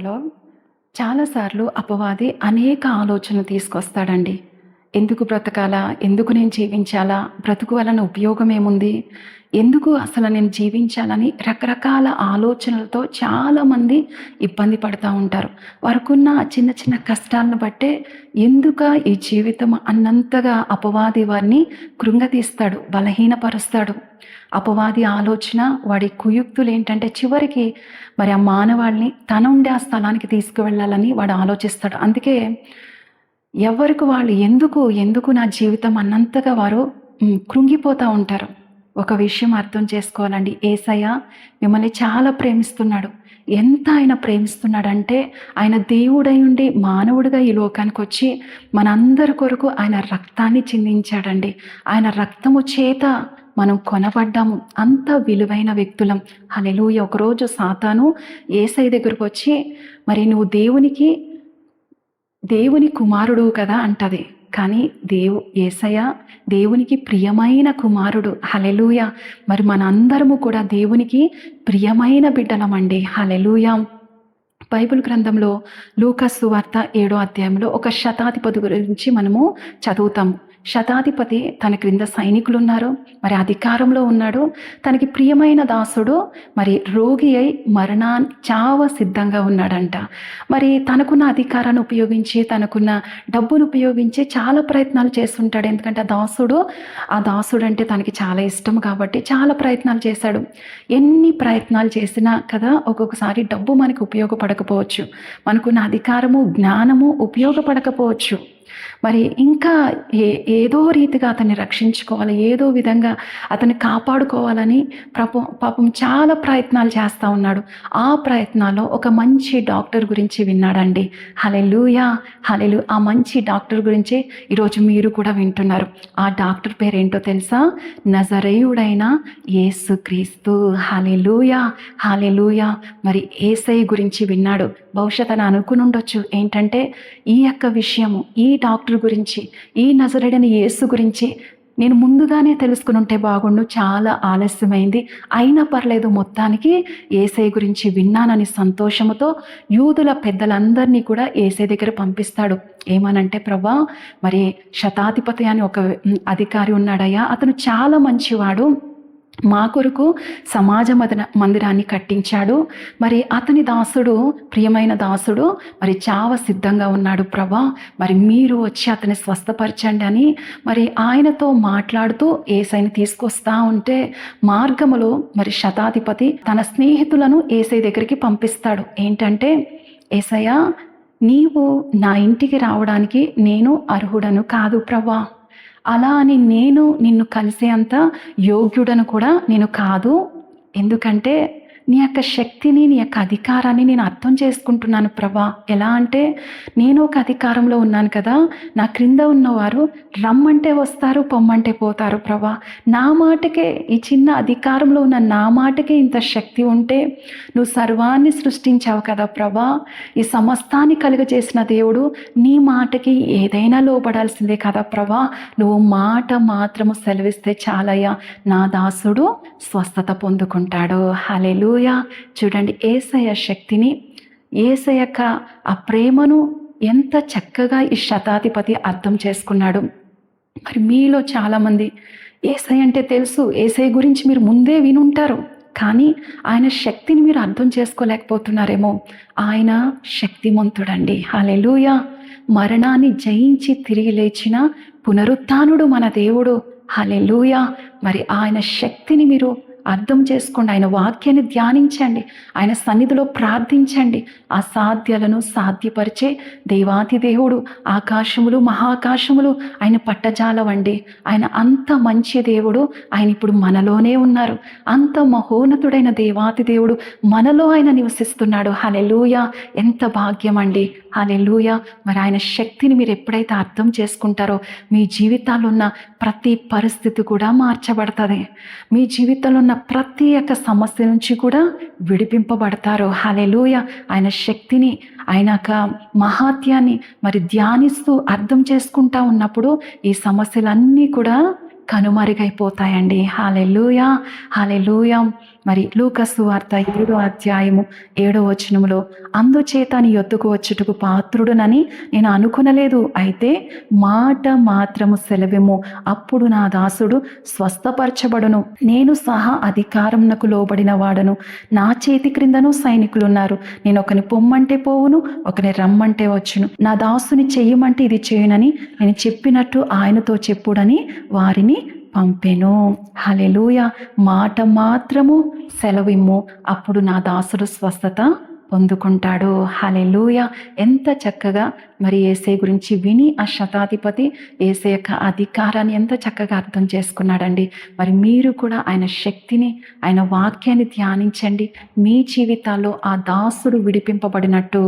Lord. చాలాసార్లు అపవాది అనేక ఆలోచనలు తీసుకొస్తాడండి. ఎందుకు బ్రతకాలా? ఎందుకు నేను జీవించాలా? బ్రతుకు వలన ఉపయోగం ఏముంది? ఎందుకు అసలు నేను జీవించాలని రకరకాల ఆలోచనలతో చాలామంది ఇబ్బంది పడతా ఉంటారు. వారికున్న చిన్న చిన్న కష్టాలను బట్టే ఎందుకా ఈ జీవితం అన్నంతగా అపవాది వారిని కృంగతీస్తాడు, బలహీనపరుస్తాడు. అపవాది ఆలోచన, వాడి కుయుక్తులు ఏంటంటే చివరికి మరి ఆ మానవాళిని తన ఉండే ఆ స్థలానికి తీసుకువెళ్ళాలని వాడు ఆలోచిస్తాడు. అందుకే ఎవరికి వాళ్ళు ఎందుకు నా జీవితం అన్నంతగా వారు కృంగిపోతూ ఉంటారు. ఒక విషయం అర్థం చేసుకోవాలండి. యేసయ్య మిమ్మల్ని చాలా ప్రేమిస్తున్నాడు. ఎంత ఆయన ప్రేమిస్తున్నాడంటే ఆయన దేవుడై ఉండి మానవుడిగా ఈ లోకానికి వచ్చి మనందరి కొరకు ఆయన రక్తాన్ని చిందించాడండి. ఆయన రక్తము చేత మనం కొనబడ్డాము. అంత విలువైన వ్యక్తులం. హల్లెలూయా. ఒకరోజు సాతాను యేసయ్య దగ్గరకు వచ్చి, మరి నువ్వు దేవుని కుమారుడు కదా అంటది. కానీ యేసయ్య దేవునికి ప్రియమైన కుమారుడు. హల్లెలూయా. మరి మనందరము కూడా దేవునికి ప్రియమైన బిడ్డలమండి. హల్లెలూయా. బైబిల్ గ్రంథంలో లూకా సువార్త 7వ అధ్యాయంలో ఒక శతాధిపతి గురించి మనము చదువుతాము. శతాధిపతి తన క్రింద సైనికులు ఉన్నారు, మరి అధికారంలో ఉన్నాడు. తనకి ప్రియమైన దాసుడు మరి రోగి అయి చావ సిద్ధంగా ఉన్నాడంట. మరి తనకున్న అధికారాన్ని ఉపయోగించి, తనకున్న డబ్బును ఉపయోగించి చాలా ప్రయత్నాలు చేస్తుంటాడు. ఎందుకంటే ఆ దాసుడు అంటే తనకి చాలా ఇష్టం కాబట్టి చాలా ప్రయత్నాలు చేశాడు. ఎన్ని ప్రయత్నాలు చేసినా కదా ఒక్కొక్కసారి డబ్బు మనకు ఉపయోగపడకపోవచ్చు, మనకున్న అధికారము జ్ఞానము ఉపయోగపడకపోవచ్చు. మరి ఇంకా ఏదో రీతిగా అతన్ని రక్షించుకోవాలి, ఏదో విధంగా అతన్ని కాపాడుకోవాలని పాపం చాలా ప్రయత్నాలు చేస్తూ ఉన్నాడు. ఆ ప్రయత్నాల్లో ఒక మంచి డాక్టర్ గురించి విన్నాడండి. హల్లెలూయా. ఆ మంచి డాక్టర్ గురించి ఈరోజు మీరు కూడా వింటున్నారు. ఆ డాక్టర్ పేరేంటో తెలుసా? నజరేయుడైన యేసుక్రీస్తు. హల్లెలూయా. మరి యేసయ్య గురించి విన్నాడు. బహుశా తను అనుకుని ఉండొచ్చు ఏంటంటే, ఈ యొక్క విషయము, ఈ డాక్టర్ గురించి, ఈ నజరేయుడైన యేసు గురించి నేను ముందుగానే తెలుసుకుని ఉంటే బాగుండు, చాలా ఆలస్యమైంది, అయినా పర్లేదు, మొత్తానికి యేసయ్య గురించి విన్నానని సంతోషముతో యూదుల పెద్దలందరినీ కూడా యేసయ్య దగ్గర పంపిస్తాడు. ఏమనంటే, ప్రభా, మరి శతాధిపతి అని ఒక అధికారి ఉన్నాడయ్యా, అతను చాలా మంచివాడు, మా కొరకు సమాజ మందిరాన్ని కట్టించాడు. మరి అతని దాసుడు, ప్రియమైన దాసుడు మరి చావ సిద్ధంగా ఉన్నాడు ప్రభా, మరి మీరు వచ్చి అతన్ని స్వస్థపరచండి అని మరి ఆయనతో మాట్లాడుతూ యేసయ్యని తీసుకొస్తా ఉంటే మార్గములో మరి శతాధిపతి తన స్నేహితులను యేసయ్య దగ్గరికి పంపిస్తాడు. ఏంటంటే, యేసయ్య, నీవు నా ఇంటికి రావడానికి నేను అర్హుడను కాదు ప్రభా, అలా అని నేను నిన్ను కలిసే అంత యోగ్యుడను కూడా నేను కాదు. ఎందుకంటే నీ యొక్క శక్తిని, నీ యొక్క అధికారాన్ని నేను అర్థం చేసుకుంటున్నాను ప్రభా. ఎలా అంటే, నేను ఒక అధికారంలో ఉన్నాను కదా, నా క్రింద ఉన్నవారు రమ్మంటే వస్తారు, పొమ్మంటే పోతారు ప్రభా. నా మాటకే, ఈ చిన్న అధికారంలో ఉన్న నా మాటకే ఇంత శక్తి ఉంటే నువ్వు సర్వాన్ని సృష్టించావు కదా ప్రభా. ఈ సమస్తాన్ని కలుగజేసిన దేవుడు, నీ మాటకి ఏదైనా లోబడాల్సిందే కదా ప్రభా. నువ్వు మాట మాత్రము సెలవిస్తే చాలయ్యా, నా దాసుడు స్వస్థత పొందుకుంటాడు. హల్లెలూయా. చూడండి, యేసయ్య శక్తిని, యేసయ్య యొక్క ఆ ప్రేమను ఎంత చక్కగా ఈ శతాధిపతి అర్థం చేసుకున్నాడు. మరి మీలో చాలామంది యేసయ్య అంటే తెలుసు, యేసయ్య గురించి మీరు ముందే వినుంటారు, కానీ ఆయన శక్తిని మీరు అర్థం చేసుకోలేకపోతున్నారేమో. ఆయన శక్తిమంతుడండి. హల్లెలూయా. మరణాన్ని జయించి తిరిగి లేచిన పునరుత్థానుడు మన దేవుడు. హల్లెలూయా. మరి ఆయన శక్తిని మీరు అర్థం చేసుకోండి. ఆయన వాక్యాన్ని ధ్యానించండి, ఆయన సన్నిధిలో ప్రార్థించండి. అసాధ్యాలను సాధ్యపరిచే దేవాతి దేవుడు. ఆకాశములు మహాకాశములు ఆయన పట్టజాలవండి. ఆయన అంత మంచి దేవుడు. ఆయన ఇప్పుడు మనలోనే ఉన్నారు. అంత మహోన్నతుడైన దేవాతి దేవుడు మనలో ఆయన నివసిస్తున్నాడు. హల్లెలూయా. ఎంత భాగ్యం అండి. హల్లెలూయా. మరి ఆయన శక్తిని మీరు ఎప్పుడైతే అర్థం చేసుకుంటారో మీ జీవితాల్లో ఉన్న ప్రతి పరిస్థితి కూడా మార్చబడుతుంది. మీ జీవితంలో ఉన్న ప్రతి ఒక్క సమస్య నుంచి కూడా విడిపింపబడతారు. హల్లెలూయా. ఆయన శక్తిని, ఆయన యొక్క మహాత్యాన్ని మరి ధ్యానిస్తూ అర్థం చేసుకుంటా ఉన్నప్పుడు ఈ సమస్యలన్నీ కూడా కనుమరుగైపోతాయండి. హల్లెలూయా. మరి లూకా సువార్త 7వ అధ్యాయము 7వ వచనములో, అందుచేత నీ యొద్దకు వచ్చుటకు పాత్రుడునని నేను అనుకునలేదు, అయితే మాట మాత్రము సెలవిమ్ము, అప్పుడు నా దాసుడు స్వస్థపరచబడును. నేను సహా అధికారమునకు లోబడిన వాడను, నా చేతి క్రిందను సైనికులున్నారు. నేను ఒకని పొమ్మంటే పోవును, ఒకని రమ్మంటే వచ్చును. నా దాసుని చెయ్యమంటే ఇది చేయునని నేను చెప్పినట్టు ఆయనతో చెప్పుడని వారిని పంపెను. హల్లెలూయా. మాట మాత్రము సెలవిమ్ము, అప్పుడు నా దాసుడు స్వస్థత పొందుకుంటాడు. హల్లెలూయా. ఎంత చక్కగా మరి యేసయ్య గురించి విని ఆ శతాధిపతి యేసయ్య యొక్క అధికారాన్ని ఎంత చక్కగా అర్థం చేసుకున్నాడండి. మరి మీరు కూడా ఆయన శక్తిని, ఆయన వాక్యాన్ని ధ్యానించండి. మీ జీవితాల్లో ఆ దాసుడు విడిపింపబడినట్టు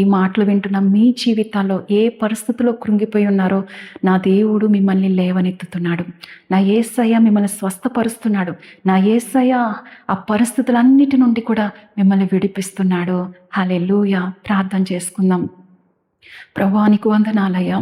ఈ మాటలు వింటున్న మీ జీవితాల్లో ఏ పరిస్థితుల్లో కృంగిపోయి ఉన్నారో నా దేవుడు మిమ్మల్ని లేవనెత్తుతున్నాడు. నా యేసయ్య మిమ్మల్ని స్వస్థపరుస్తున్నాడు. నా యేసయ్య ఆ పరిస్థితులన్నిటి నుండి కూడా మిమ్మల్ని విడిపిస్తున్నాడు. హల్లెలూయా. ప్రార్థన చేసుకుందాం. ప్రభువా నీకు వందనాలయ్యా.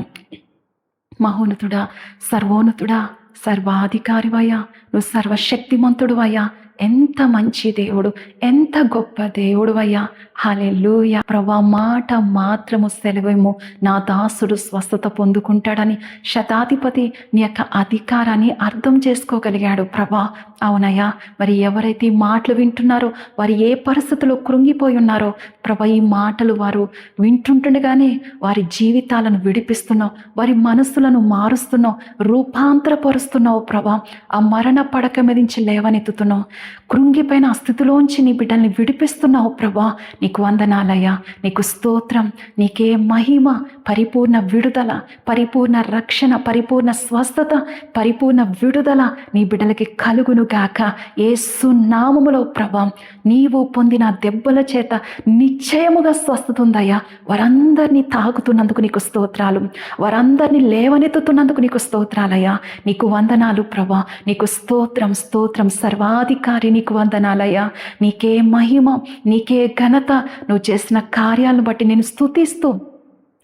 మహోన్నతుడా, సర్వోన్నతుడా, సర్వాధికారివయ్యా, నువ్వు సర్వశక్తిమంతుడు అయ్యా. ఎంత మంచి దేవుడు, ఎంత గొప్ప దేవుడు అయ్యా. హల్లెలూయా. ప్రభా మాట మాత్రము సెలవేమో, నా దాసుడు స్వస్థత పొందుకుంటాడని శతాధిపతి నీ యొక్క అధికారాన్ని అర్థం చేసుకోగలిగాడు. ప్రభా అవునయ్యా. మరి ఎవరైతే ఈ మాటలు వింటున్నారో వారు ఏ పరిస్థితుల్లో కృంగిపోయి ఉన్నారో ప్రభా, ఈ మాటలు వారు వింటుండగానే వారి జీవితాలను విడిపిస్తున్నావు, వారి మనస్సులను మారుస్తున్నావు, రూపాంతరపరుస్తున్నావు ప్రభా. ఆ మరణ పడక మీద నుంచి లేవనెత్తుతున్నావు, కృంగిపోయిన ఆ స్థితిలోంచి నీ బిడ్డల్ని విడిపిస్తున్నావు ప్రభా. నీకు వందనాలయ్యా, నీకు స్తోత్రం, నీకే మహిమ. పరిపూర్ణ విడుదల, పరిపూర్ణ రక్షణ, పరిపూర్ణ స్వస్థత, పరిపూర్ణ విడుదల నీ బిడ్డలకి కలుగును గాక యేసు నామములో ప్రభా. నీవు పొందిన దెబ్బల చేత నిశ్చయముగా స్వస్థత ఉందయ్యా. వారందరినీ తాకుతున్నందుకు నీకు స్తోత్రాలు, వారందరినీ లేవనెత్తుతున్నందుకు నీకు స్తోత్రాలయ్యా. నీకు వందనాలు ప్రభా. నీకు స్తోత్రం, స్తోత్రం. సర్వాధికారి నీకు వందనాలయ్యా. నీకే మహిమ, నీకే ఘనత. నువ్వు చేసిన కార్యాలను బట్టి నేను స్తుతిస్తూ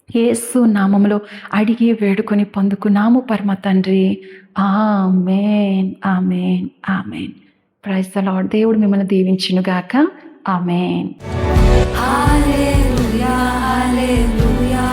యేసు నామములో అడిగి వేడుకొని పొందుకున్నాము పరమ తండ్రి. Amen, amen, amen. Praise the Lord. దేవుడు మిమ్మల్ని దీవించును గాక. ఆమేన్. హల్లెలూయా, హల్లెలూయా.